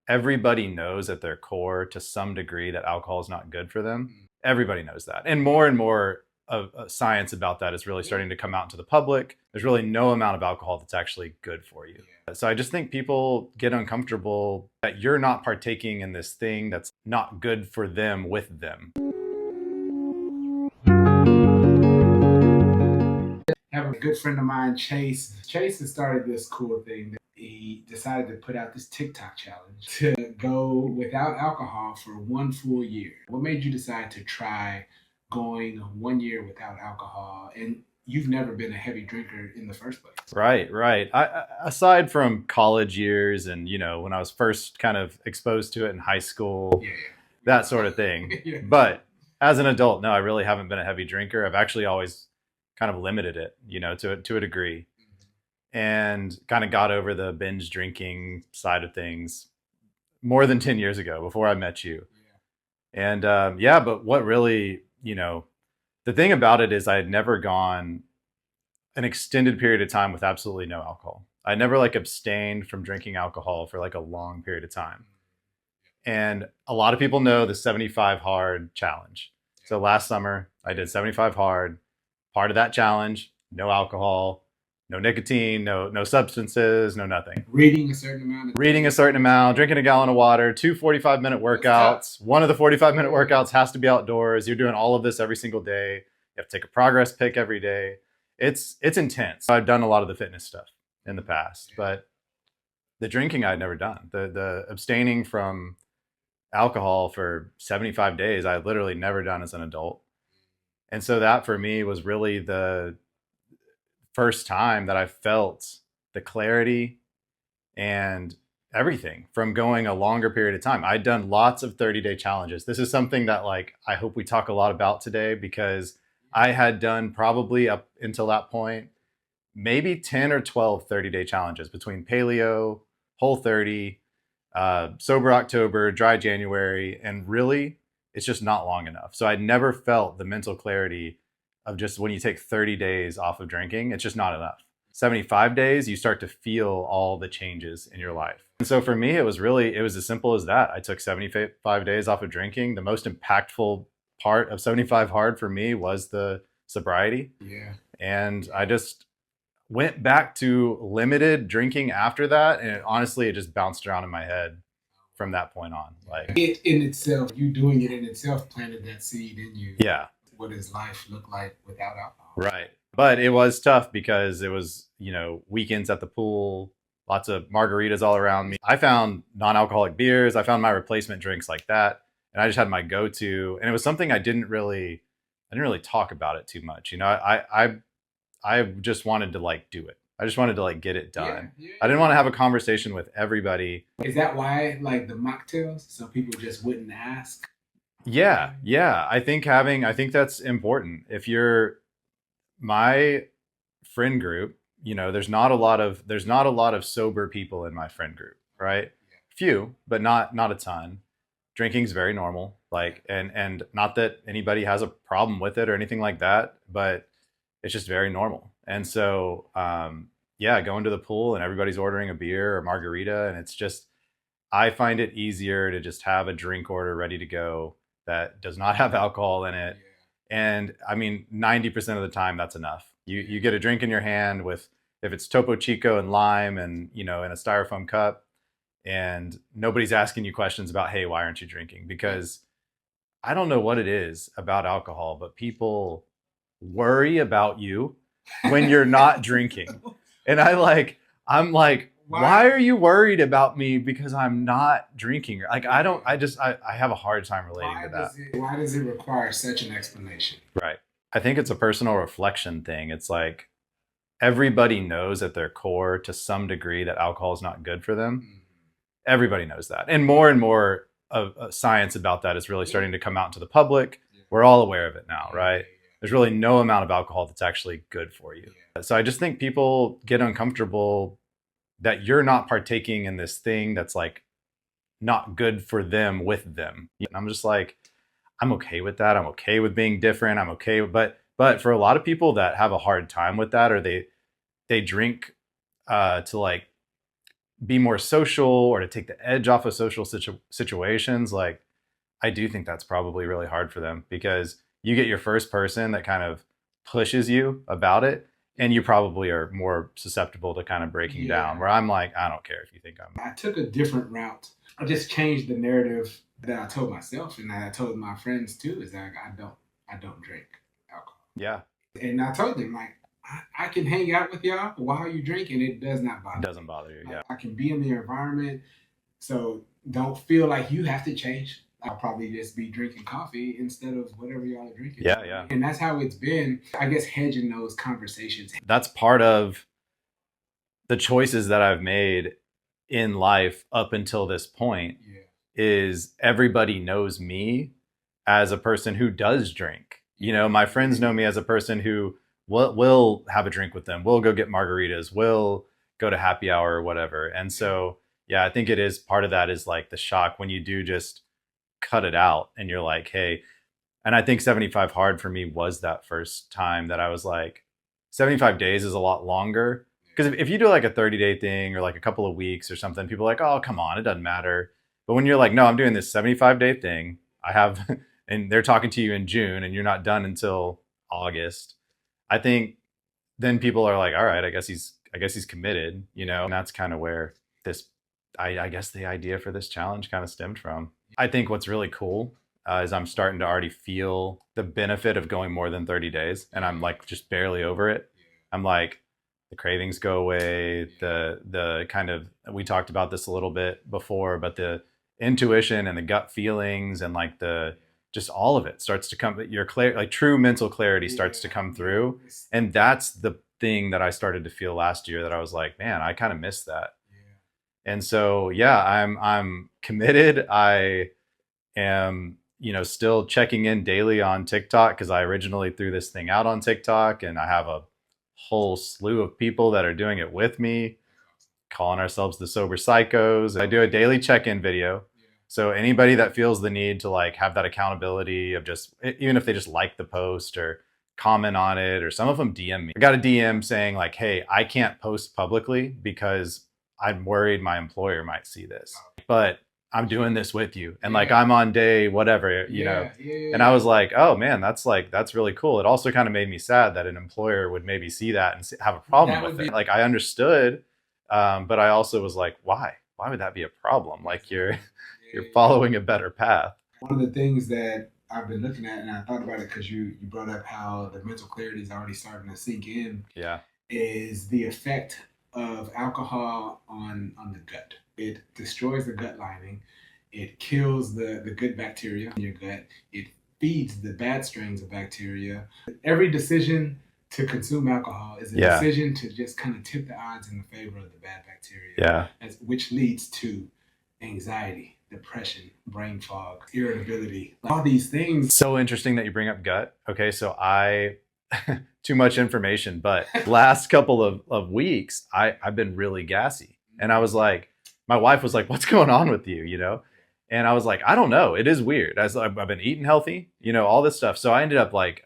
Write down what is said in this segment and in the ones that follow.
everybody knows at their core to some degree that alcohol is not good for them. Everybody knows that. And more of science about that is really starting to come out into the public. There's really no amount of alcohol that's actually good for you. So I just think people get uncomfortable that you're not partaking in this thing that's not good for them with them. I have a good friend of mine, Chase. Chase has started this cool thing that he decided to put out this TikTok challenge to go without alcohol for 1 full year. What made you decide to try going 1 year without alcohol? And you've never been a heavy drinker in the first place. Right. Aside from college years and, when I was first kind of exposed to it in high school, that sort of thing. Yeah. But as an adult, no, I really haven't been a heavy drinker. I've actually always kind of limited it, to a degree, and kind of got over the binge drinking side of things more than 10 years ago before I met you. And but what really, the thing about it is I had never gone an extended period of time with absolutely no alcohol. I never abstained from drinking alcohol for a long period of time. And a lot of people know the 75 hard challenge. So last summer I did 75 hard. Part of that challenge, no alcohol, no nicotine, no substances, no nothing. Reading a certain amount, drinking a gallon of water, 2 45-minute workouts. One of the 45-minute workouts has to be outdoors. You're doing all of this every single day. You have to take a progress pic every day. It's intense. I've done a lot of the fitness stuff in the past, but the drinking I'd never done. The abstaining from alcohol for 75 days, I had literally never done as an adult. And so that for me was really the first time that I felt the clarity and everything from going a longer period of time. I'd done lots of 30-day challenges. This is something that I hope we talk a lot about today, because I had done probably up until that point, maybe 10 or 12 30-day challenges between paleo, Whole30, sober October, dry January, and really it's just not long enough. So I'd never felt the mental clarity of just when you take 30 days off of drinking, it's just not enough. 75 days, you start to feel all the changes in your life. And so for me, it was as simple as that. I took 75 days off of drinking. The most impactful part of 75 hard for me was the sobriety. Yeah. And I just went back to limited drinking after that. And honestly, it just bounced around in my head from that point on. It in itself, you doing it in itself planted that seed in you. Yeah. What does life look like without alcohol? Right. But it was tough because it was, weekends at the pool, lots of margaritas all around me. I found non-alcoholic beers. I found my replacement drinks like that. And I just had my go-to. And it was something I didn't really talk about it too much. I just wanted to do it. I just wanted to get it done. Yeah. I didn't want to have a conversation with everybody. Is that why the mocktails? So people just wouldn't ask? Yeah. I think that's important. If you're my friend group, there's not a lot of sober people in my friend group, right? Few, but not a ton. Drinking's very normal. And not that anybody has a problem with it or anything like that, but it's just very normal. And so, going to the pool and everybody's ordering a beer or margarita, and it's just, I find it easier to just have a drink order ready to go that does not have alcohol in it. And 90% of the time that's enough. You get a drink in your hand with, if it's Topo Chico and lime and, in a styrofoam cup, and nobody's asking you questions about, hey, why aren't you drinking? Because I don't know what it is about alcohol, but people worry about you when you're not drinking. And I'm like, why are you worried about me because I'm not drinking? I have a hard time relating to that. Why does it require such an explanation? Right. I think it's a personal reflection thing. It's everybody knows at their core to some degree that alcohol is not good for them. Everybody knows that. And more of science about that is really starting to come out into the public. We're all aware of it now, right? There's really no amount of alcohol that's actually good for you. So I just think people get uncomfortable that you're not partaking in this thing that's not good for them with them. And I'm just I'm okay with that. I'm okay with being different. I'm okay with, but for a lot of people that have a hard time with that, or they drink to be more social or to take the edge off of social situations, like I do think that's probably really hard for them because you get your first person that kind of pushes you about it, and you probably are more susceptible to kind of breaking down. Where I'm like, I don't care if you think I'm. I took a different route. I just changed the narrative that I told myself and that I told my friends too. Is that I don't drink alcohol. Yeah, And I told them like I can hang out with y'all while you drink, and it does not bother. it doesn't bother you. Yeah, I can be in the environment, so don't feel like you have to change. I'll probably just be drinking coffee instead of whatever y'all are drinking. yeah, yeah. And that's how it's been, I guess, hedging those conversations. That's part of the choices that I've made in life up until this point. Yeah. Is everybody knows me as a person who does drink. You know, my friends know me as a person who will have a drink with them. We'll go get margaritas. We'll go to happy hour or whatever. And so, yeah, I think it is part of that is like the shock when you do just cut it out and you're like, hey, and I think 75 hard for me was that first time that I was like, 75 days is a lot longer. Because if you do like a 30-day thing or like a couple of weeks or something, people are like, oh, come on, it doesn't matter. But when you're like, no, I'm doing this 75-day thing, I have, and they're talking to you in June and you're not done until August, I think then people are like, all right, I guess he's committed, you know, and that's kind of where this, I guess the idea for this challenge kind of stemmed from. I think what's really cool is I'm starting to already feel the benefit of going more than 30 days, and I'm like just barely over it. I'm like, the cravings go away, the kind of, we talked about this a little bit before, but the intuition and the gut feelings and like the just all of it starts to come, your like true mental clarity starts to come through. And that's the thing that I started to feel last year that I was like, man, I kind of missed that. And so yeah, I'm committed. I am, you know, still checking in daily on TikTok because I originally threw this thing out on TikTok, and I have a whole slew of people that are doing it with me, calling ourselves the Sober Psychos. I do a daily check-in video. So anybody that feels the need to like have that accountability of just, even if they just like the post or comment on it, or some of them DM me. I got a DM saying like, hey, I can't post publicly because I'm worried my employer might see this, but I'm doing this with you. And like, I'm on day, whatever, you know? And I was like, oh man, that's really cool. It also kind of made me sad that an employer would maybe see that and have a problem with it. Like I understood, but I also was like, why would that be a problem? Like you're following a better path. One of the things that I've been looking at, and I thought about it because you brought up how the mental clarity is already starting to sink in. Yeah. Is the effect of alcohol on the gut. It destroys the gut lining. It kills the good bacteria in your gut. It feeds the bad strains of bacteria. Every decision to consume alcohol is a decision to just kind of tip the odds in the favor of the bad bacteria. Yeah. Which leads to anxiety, depression, brain fog, irritability, all these things. So interesting that you bring up gut. Okay, so too much information, but last couple of weeks, I've been really gassy. And I was like, my wife was like, what's going on with you, you know? And I was like, I don't know. It is weird. I've been eating healthy, you know, all this stuff. So I ended up like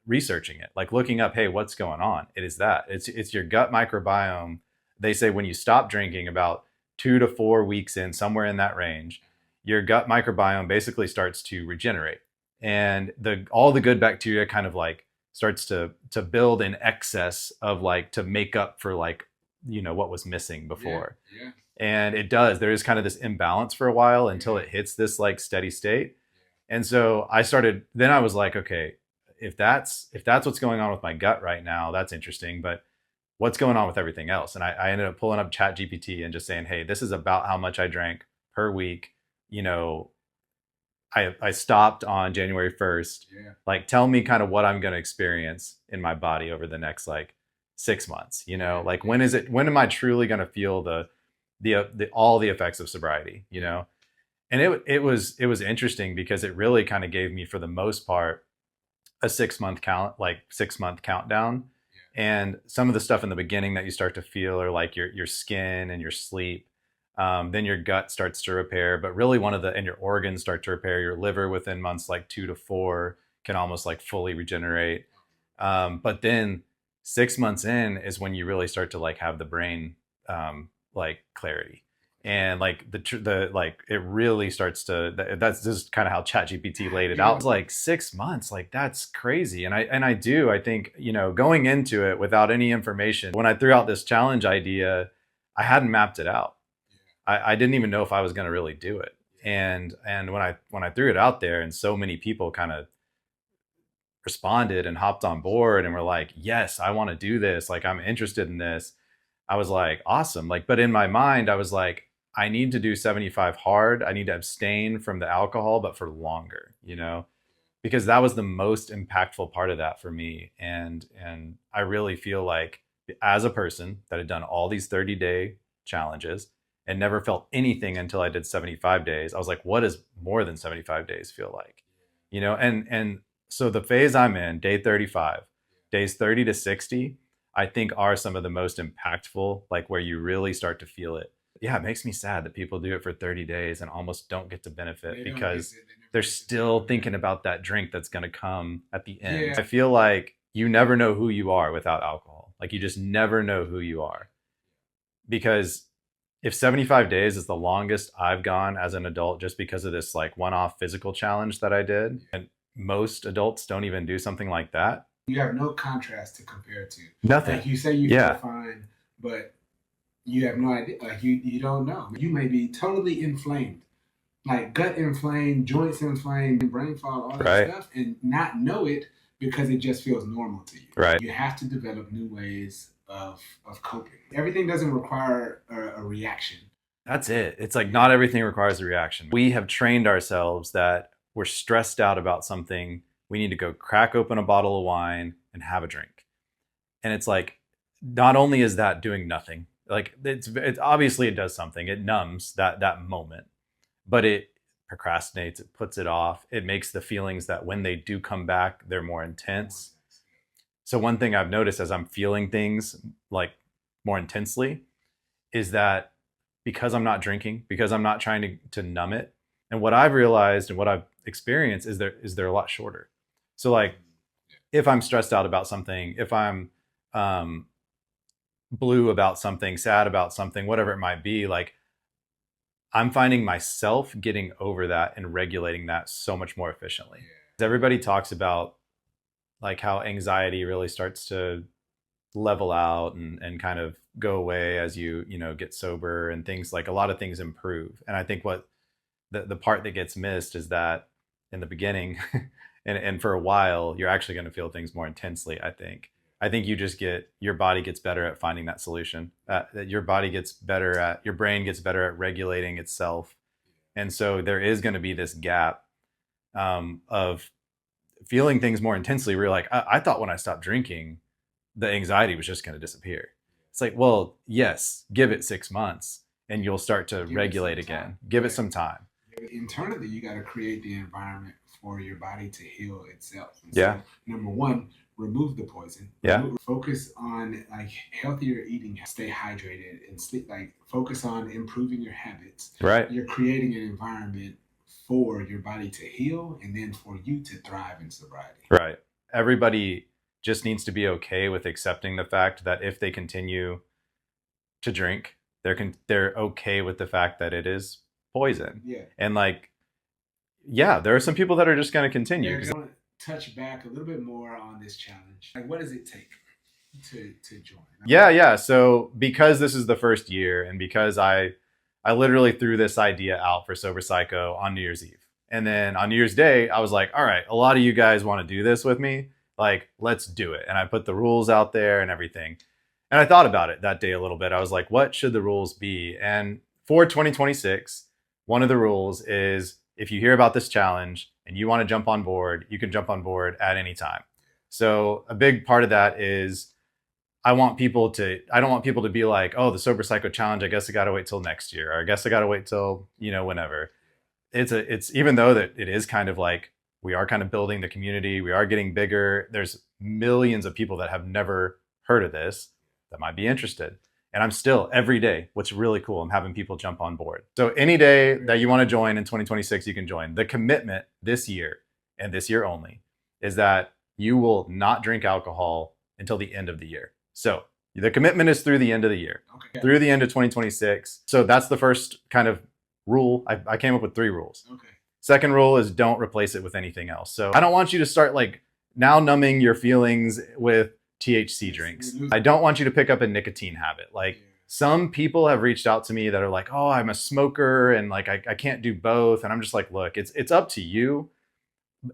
researching it, like looking up, hey, what's going on? It is that. It's your gut microbiome. They say when you stop drinking about 2 to 4 weeks in, somewhere in that range, your gut microbiome basically starts to regenerate. And all the good bacteria kind of like starts to build in excess of like to make up for like, you know, what was missing before. Yeah. And it does. There is kind of this imbalance for a while until it hits this like steady state. And so then I was like, okay, if that's what's going on with my gut right now, that's interesting. But what's going on with everything else? And I ended up pulling up ChatGPT and just saying, hey, this is about how much I drank per week. You know, I stopped on January 1st. Like, tell me kind of what I'm going to experience in my body over the next like 6 months, you know, like when am I truly going to feel the all the effects of sobriety, you know? And it was interesting because it really kind of gave me, for the most part, a 6-month countdown. And some of the stuff in the beginning that you start to feel are like your skin and your sleep. Then your gut starts to repair, but really and your organs start to repair. Your liver within months like 2 to 4 can almost like fully regenerate. But then 6 months in is when you really start to like have the brain like clarity. And like the like it really starts to, that's just kind of how ChatGPT laid it out. It's like 6 months, like that's crazy. And I think, you know, going into it without any information, when I threw out this challenge idea, I hadn't mapped it out. I didn't even know if I was going to really do it. And when I threw it out there and so many people kind of responded and hopped on board and were like, yes, I want to do this, like I'm interested in this, I was like, awesome. Like, but in my mind, I was like, I need to do 75 hard. I need to abstain from the alcohol, but for longer, you know, because that was the most impactful part of that for me. And I really feel like as a person that had done all these 30-day challenges and never felt anything until I did 75 days, I was like, what does more than 75 days feel like? You know, and so the phase I'm in, day 35, days 30 to 60, I think are some of the most impactful, like where you really start to feel it. Yeah, it makes me sad that people do it for 30 days and almost don't get to benefit because they're still thinking about that drink that's going to come at the end. Yeah. I feel like you never know who you are without alcohol. Like you just never know who you are. Because if 75 days is the longest I've gone as an adult just because of this like one-off physical challenge that I did, and most adults don't even do something like that. You have no contrast to compare to. Nothing. Like you say you feel fine, but you have no idea. Like you don't know. You may be totally inflamed, like gut inflamed, joints inflamed, brain fog, all that stuff, and not know it because it just feels normal to you. Right. You have to develop new ways of coping. Everything doesn't require a reaction. That's it. It's like not everything requires a reaction. We have trained ourselves that we're stressed out about something, we need to go crack open a bottle of wine and have a drink. And it's like, not only is that doing nothing, like it's obviously it does something, it numbs that moment, but it procrastinates, it puts it off, it makes the feelings that when they do come back, they're more intense. So one thing I've noticed as I'm feeling things like more intensely is that because I'm not drinking, because I'm not trying to numb it, and what I've realized and what I've experienced is they're a lot shorter. So like if I'm stressed out about something, if I'm blue about something, sad about something, whatever it might be, like I'm finding myself getting over that and regulating that so much more efficiently. Everybody talks about like how anxiety really starts to level out and kind of go away as you know, get sober, and things like a lot of things improve. And I think what the part that gets missed is that in the beginning and for a while, you're actually going to feel things more intensely. I think you just your body gets better at finding that solution, that your brain gets better at regulating itself. And so there is going to be this gap of feeling things more intensely where you're like, I thought when I stopped drinking, the anxiety was just going to disappear. It's like, well, yes, give it 6 months and you'll start to regulate again. Give it some time. Internally, you got to create the environment for your body to heal itself. And so, number one, remove the poison. Focus on like healthier eating, stay hydrated and sleep. Like focus on improving your habits. Right. You're creating an environment for your body to heal and then for you to thrive in sobriety. Right. Everybody just needs to be okay with accepting the fact that if they continue to drink, they're okay with the fact that it is poison. Yeah. And like, yeah, there are some people that are just going to continue. I want to touch back a little bit more on this challenge. Like, what does it take to join? Yeah. So because this is the first year, and because I literally threw this idea out for Sober Psycho on New Year's Eve, and then on New Year's Day, I was like, all right, a lot of you guys want to do this with me. Like, let's do it. And I put the rules out there and everything. And I thought about it that day a little bit. I was like, what should the rules be? And for 2026, one of the rules is if you hear about this challenge and you want to jump on board, you can jump on board at any time. So a big part of that is I don't want people to be like, oh, the Sober Psycho challenge, I guess I got to wait till next year, or I guess I got to wait till, whenever. It's even though that it is kind of like, we are kind of building the community, we are getting bigger. There's millions of people that have never heard of this that might be interested. And I'm still, every day, what's really cool, I'm having people jump on board. So any day that you want to join in 2026, you can join. The commitment this year, and this year only, is that you will not drink alcohol until the end of the year. So The commitment is through the end of the year, Okay. through the end of 2026. So that's the first kind of rule. I came up with 3 rules. Okay. Second rule is don't replace it with anything else. So I don't want you to start like now numbing your feelings with THC drinks. I don't want you to pick up a nicotine habit. Like some people have reached out to me that are like, oh, I'm a smoker and like I can't do both. And I'm just like, look, it's up to you.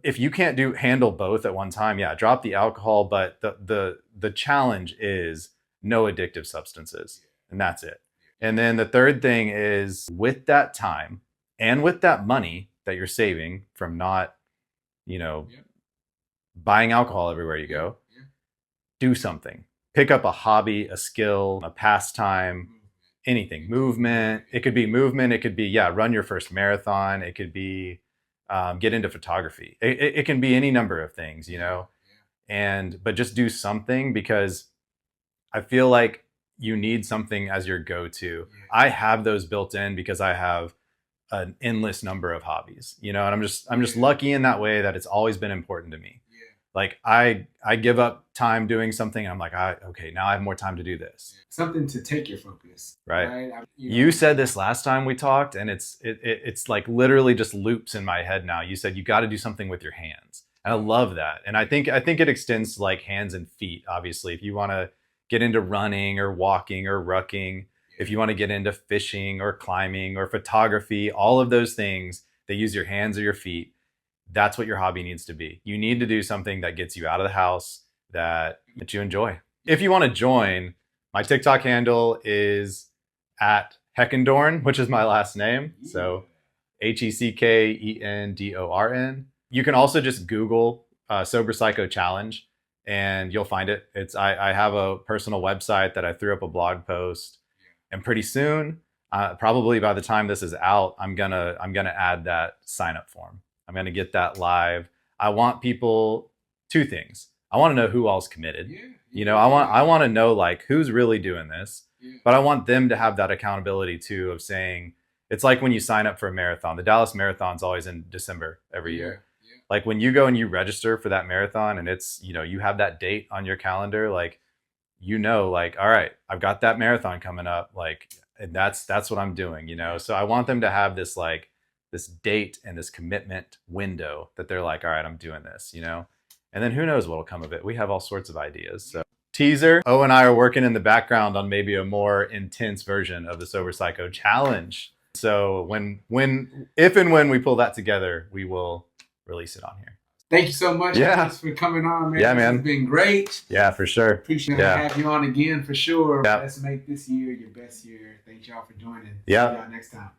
If you can't handle both at one time, yeah, drop the alcohol. But the challenge is no addictive substances. And that's it. And then the third thing is with that time and with that money that you're saving from not, buying alcohol everywhere you go, do something. Pick up a hobby, a skill, a pastime, anything. Movement. It could be movement. It could be, run your first marathon. It could be get into photography. It can be any number of things, but just do something, because I feel like you need something as your go-to. I have those built in because I have an endless number of hobbies, and I'm just lucky in that way that it's always been important to me. Like I give up time doing something and I'm like, okay, now I have more time to do this. Something to take your focus. Right. You said this last time we talked, and it's like literally just loops in my head now. You said you got to do something with your hands. And I love that. And I think it extends to like hands and feet. Obviously, if you want to get into running or walking or rucking, if you want to get into fishing or climbing or photography, all of those things that use your hands or your feet, that's what your hobby needs to be. You need to do something that gets you out of the house, that you enjoy. If you want to join, my TikTok handle is at Heckendorn, which is my last name. So Heckendorn. You can also just Google Sober Psycho Challenge and you'll find it. I have a personal website that I threw up a blog post, and pretty soon, probably by the time this is out, I'm gonna add that sign up form. I'm going to get that live. I want people, 2 things. I want to know who all's committed. I want to know like who's really doing this, but I want them to have that accountability too, of saying, it's like when you sign up for a marathon. The Dallas Marathon's always in December every year. Like when you go and you register for that marathon and it's, you have that date on your calendar, like, like, all right, I've got that marathon coming up. Like, and that's what I'm doing, So I want them to have this like, this date and this commitment window that they're like, all right, I'm doing this, and then who knows what'll come of it. We have all sorts of ideas. So teaser, O and I are working in the background on maybe a more intense version of the Sober Psycho Challenge. So if and when we pull that together, we will release it on here. Thank you so much. Thanks for coming on, man. Man. It's been great. Yeah, for sure. Appreciate to have you on again for sure. Let's make this year your best year. Thank y'all for joining. Yeah. See y'all next time.